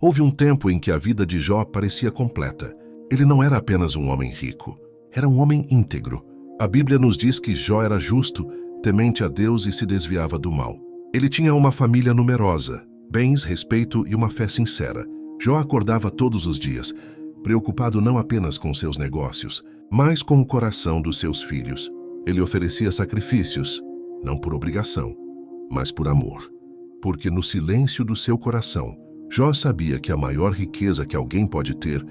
Houve um tempo em que a vida de Jó parecia completa. Ele não era apenas um homem rico, era um homem íntegro. A Bíblia nos diz que Jó era justo, temente a Deus e se desviava do mal. Ele tinha uma família numerosa, bens, respeito e uma fé sincera. Jó acordava todos os dias, preocupado não apenas com seus negócios, mas com o coração dos seus filhos. Ele oferecia sacrifícios, não por obrigação, mas por amor. Porque no silêncio do seu coração, Jó sabia que a maior riqueza que alguém pode ter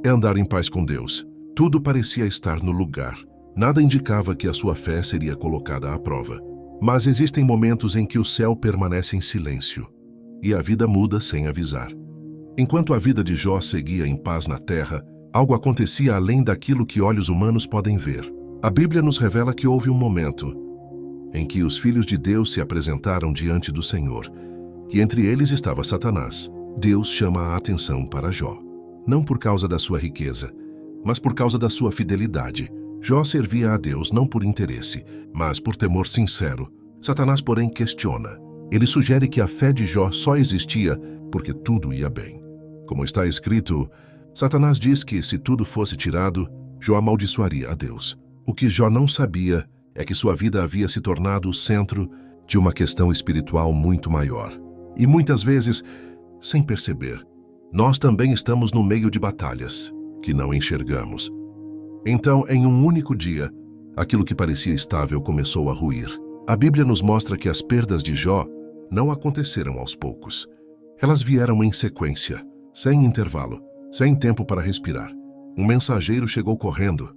é andar em paz com Deus. Tudo parecia estar no lugar. Nada indicava que a sua fé seria colocada à prova. Mas existem momentos em que o céu permanece em silêncio e a vida muda sem avisar. Enquanto a vida de Jó seguia em paz na terra, algo acontecia além daquilo que olhos humanos podem ver. A Bíblia nos revela que houve um momento em que os filhos de Deus se apresentaram diante do Senhor, e entre eles estava Satanás. Deus chama a atenção para Jó, não por causa da sua riqueza, mas por causa da sua fidelidade. Jó servia a Deus não por interesse, mas por temor sincero. Satanás, porém, questiona. Ele sugere que a fé de Jó só existia porque tudo ia bem. Como está escrito, Satanás diz que se tudo fosse tirado, Jó amaldiçoaria a Deus. O que Jó não sabia é que sua vida havia se tornado o centro de uma questão espiritual muito maior. E muitas vezes, sem perceber, nós também estamos no meio de batalhas que não enxergamos. Então, em um único dia, aquilo que parecia estável começou a ruir. A Bíblia nos mostra que as perdas de Jó não aconteceram aos poucos. Elas vieram em sequência, sem intervalo, sem tempo para respirar. Um mensageiro chegou correndo,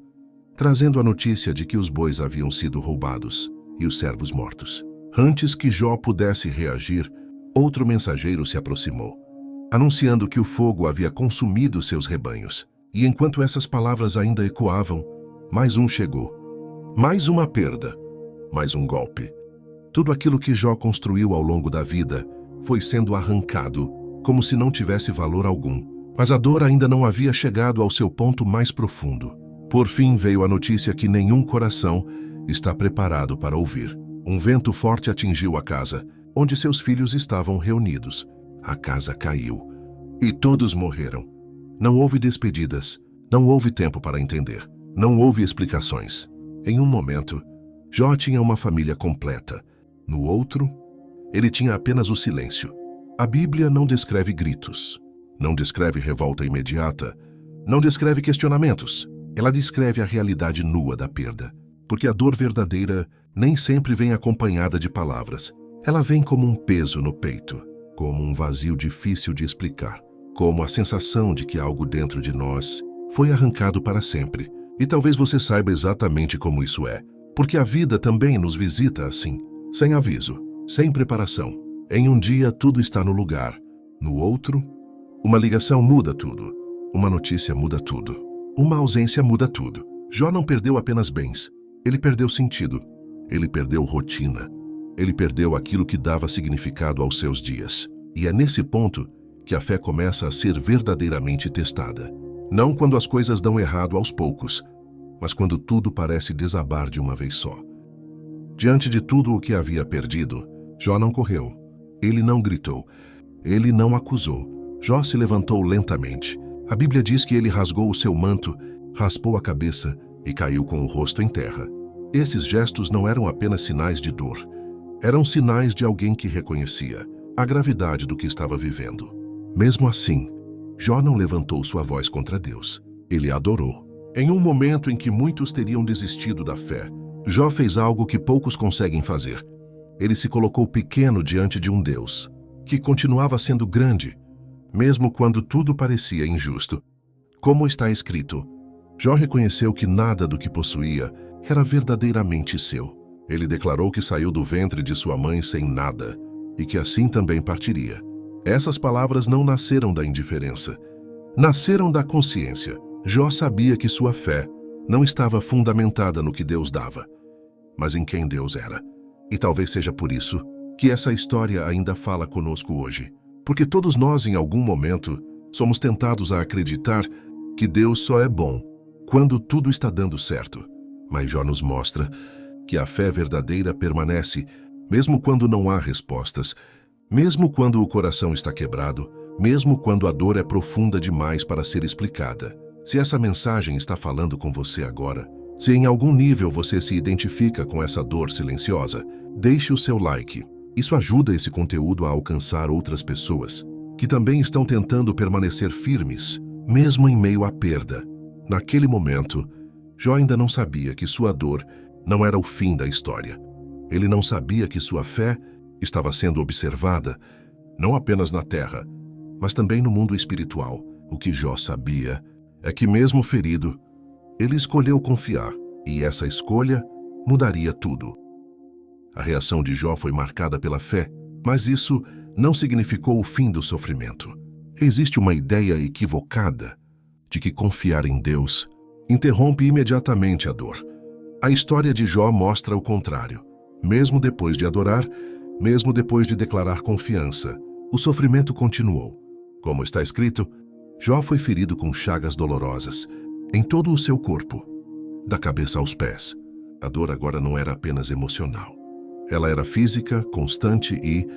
trazendo a notícia de que os bois haviam sido roubados e os servos mortos. Antes que Jó pudesse reagir, outro mensageiro se aproximou, anunciando que o fogo havia consumido seus rebanhos. E enquanto essas palavras ainda ecoavam, mais um chegou. Mais uma perda, mais um golpe. Tudo aquilo que Jó construiu ao longo da vida foi sendo arrancado, como se não tivesse valor algum. Mas a dor ainda não havia chegado ao seu ponto mais profundo. Por fim veio a notícia que nenhum coração está preparado para ouvir. Um vento forte atingiu a casa, onde seus filhos estavam reunidos. A casa caiu, e todos morreram. Não houve despedidas, não houve tempo para entender, não houve explicações. Em um momento, Jó tinha uma família completa. No outro, ele tinha apenas o silêncio. A Bíblia não descreve gritos, não descreve revolta imediata, não descreve questionamentos. Ela descreve a realidade nua da perda, porque a dor verdadeira nem sempre vem acompanhada de palavras. Ela vem como um peso no peito, como um vazio difícil de explicar, como a sensação de que algo dentro de nós foi arrancado para sempre. E talvez você saiba exatamente como isso é, porque a vida também nos visita assim, sem aviso, sem preparação. Em um dia tudo está no lugar, no outro, uma ligação muda tudo, uma notícia muda tudo, uma ausência muda tudo. Jó não perdeu apenas bens, ele perdeu sentido, ele perdeu rotina, ele perdeu aquilo que dava significado aos seus dias. E é nesse ponto que a fé começa a ser verdadeiramente testada. Não quando as coisas dão errado aos poucos, mas quando tudo parece desabar de uma vez só. Diante de tudo o que havia perdido, Jó não correu, ele não gritou, ele não acusou. Jó se levantou lentamente. A Bíblia diz que ele rasgou o seu manto, raspou a cabeça e caiu com o rosto em terra. Esses gestos não eram apenas sinais de dor, eram sinais de alguém que reconhecia a gravidade do que estava vivendo. Mesmo assim, Jó não levantou sua voz contra Deus. Ele adorou. Em um momento em que muitos teriam desistido da fé, Jó fez algo que poucos conseguem fazer. Ele se colocou pequeno diante de um Deus que continuava sendo grande, mesmo quando tudo parecia injusto. Como está escrito, Jó reconheceu que nada do que possuía era verdadeiramente seu. Ele declarou que saiu do ventre de sua mãe sem nada e que assim também partiria. Essas palavras não nasceram da indiferença, nasceram da consciência. Jó sabia que sua fé não estava fundamentada no que Deus dava, mas em quem Deus era. E talvez seja por isso que essa história ainda fala conosco hoje. Porque todos nós, em algum momento, somos tentados a acreditar que Deus só é bom quando tudo está dando certo. Mas Jó nos mostra que a fé verdadeira permanece mesmo quando não há respostas, mesmo quando o coração está quebrado, mesmo quando a dor é profunda demais para ser explicada. Se essa mensagem está falando com você agora, se em algum nível você se identifica com essa dor silenciosa, deixe o seu like. Isso ajuda esse conteúdo a alcançar outras pessoas que também estão tentando permanecer firmes, mesmo em meio à perda. Naquele momento, Jó ainda não sabia que sua dor não era o fim da história. Ele não sabia que sua fé estava sendo observada, não apenas na terra, mas também no mundo espiritual. O que Jó sabia é que, mesmo ferido, ele escolheu confiar, e essa escolha mudaria tudo. A reação de Jó foi marcada pela fé, mas isso não significou o fim do sofrimento. Existe uma ideia equivocada de que confiar em Deus interrompe imediatamente a dor. A história de Jó mostra o contrário. Mesmo depois de adorar, mesmo depois de declarar confiança, o sofrimento continuou. Como está escrito, Jó foi ferido com chagas dolorosas em todo o seu corpo, da cabeça aos pés. A dor agora não era apenas emocional. Ela era física, constante e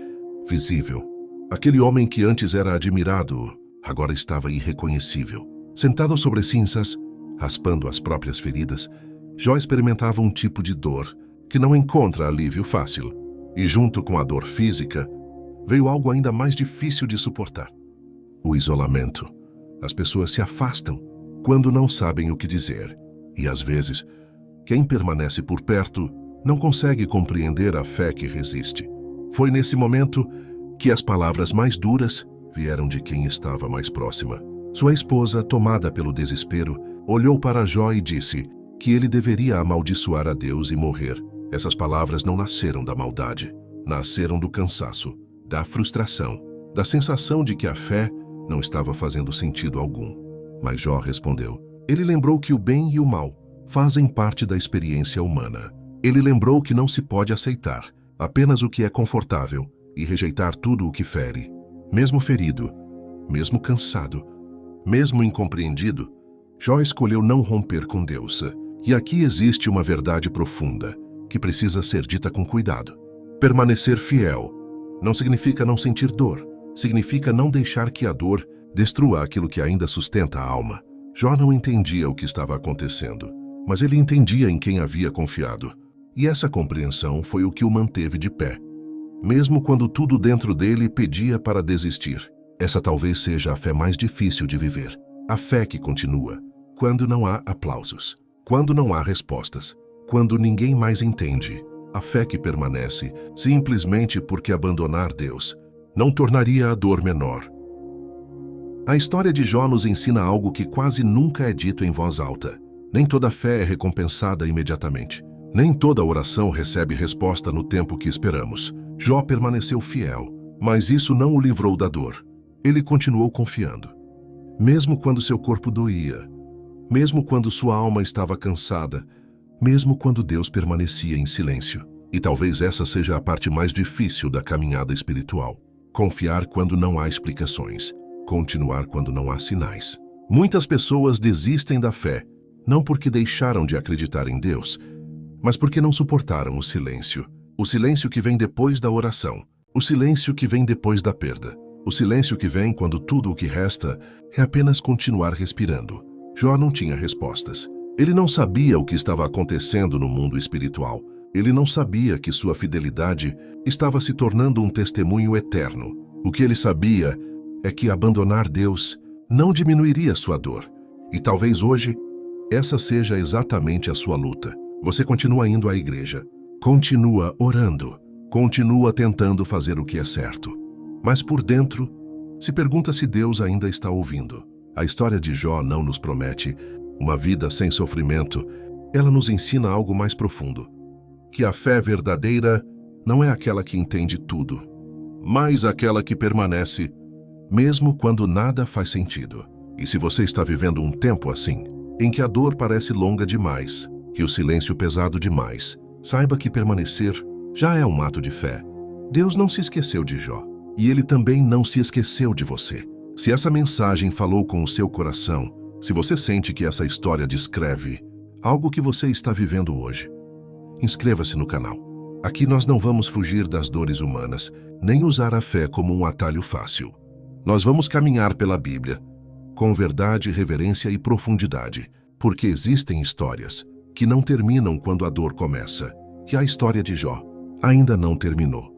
visível. Aquele homem que antes era admirado, agora estava irreconhecível. Sentado sobre cinzas, raspando as próprias feridas, Jó experimentava um tipo de dor que não encontra alívio fácil. E junto com a dor física, veio algo ainda mais difícil de suportar: o isolamento. As pessoas se afastam quando não sabem o que dizer. E às vezes, quem permanece por perto não consegue compreender a fé que resiste. Foi nesse momento que as palavras mais duras vieram de quem estava mais próxima. Sua esposa, tomada pelo desespero, olhou para Jó e disse que ele deveria amaldiçoar a Deus e morrer. Essas palavras não nasceram da maldade, nasceram do cansaço, da frustração, da sensação de que a fé não estava fazendo sentido algum. Mas Jó respondeu. Ele lembrou que o bem e o mal fazem parte da experiência humana. Ele lembrou que não se pode aceitar apenas o que é confortável e rejeitar tudo o que fere. Mesmo ferido, mesmo cansado, mesmo incompreendido, Jó escolheu não romper com Deus. E aqui existe uma verdade profunda que precisa ser dita com cuidado. Permanecer fiel não significa não sentir dor, significa não deixar que a dor destrua aquilo que ainda sustenta a alma. Jó não entendia o que estava acontecendo, mas ele entendia em quem havia confiado. E essa compreensão foi o que o manteve de pé, mesmo quando tudo dentro dele pedia para desistir. Essa talvez seja a fé mais difícil de viver. A fé que continua, quando não há aplausos, quando não há respostas, quando ninguém mais entende. A fé que permanece simplesmente porque abandonar Deus não tornaria a dor menor. A história de Jó nos ensina algo que quase nunca é dito em voz alta. Nem toda fé é recompensada imediatamente. Nem toda oração recebe resposta no tempo que esperamos. Jó permaneceu fiel, mas isso não o livrou da dor. Ele continuou confiando. Mesmo quando seu corpo doía, mesmo quando sua alma estava cansada, mesmo quando Deus permanecia em silêncio. E talvez essa seja a parte mais difícil da caminhada espiritual. Confiar quando não há explicações. Continuar quando não há sinais. Muitas pessoas desistem da fé, não porque deixaram de acreditar em Deus, mas porque não suportaram o silêncio. O silêncio que vem depois da oração. O silêncio que vem depois da perda. O silêncio que vem quando tudo o que resta é apenas continuar respirando. Jó não tinha respostas. Ele não sabia o que estava acontecendo no mundo espiritual. Ele não sabia que sua fidelidade estava se tornando um testemunho eterno. O que ele sabia é que abandonar Deus não diminuiria sua dor. E talvez hoje, essa seja exatamente a sua luta. Você continua indo à igreja, continua orando, continua tentando fazer o que é certo. Mas por dentro, se pergunta se Deus ainda está ouvindo. A história de Jó não nos promete uma vida sem sofrimento. Ela nos ensina algo mais profundo. Que a fé verdadeira não é aquela que entende tudo, mas aquela que permanece, mesmo quando nada faz sentido. E se você está vivendo um tempo assim, em que a dor parece longa demais, que o silêncio pesado demais, saiba que permanecer já é um ato de fé. Deus não se esqueceu de Jó, e Ele também não se esqueceu de você. Se essa mensagem falou com o seu coração, se você sente que essa história descreve algo que você está vivendo hoje, inscreva-se no canal. Aqui nós não vamos fugir das dores humanas, nem usar a fé como um atalho fácil. Nós vamos caminhar pela Bíblia com verdade, reverência e profundidade, porque existem histórias que não terminam quando a dor começa. E a história de Jó ainda não terminou.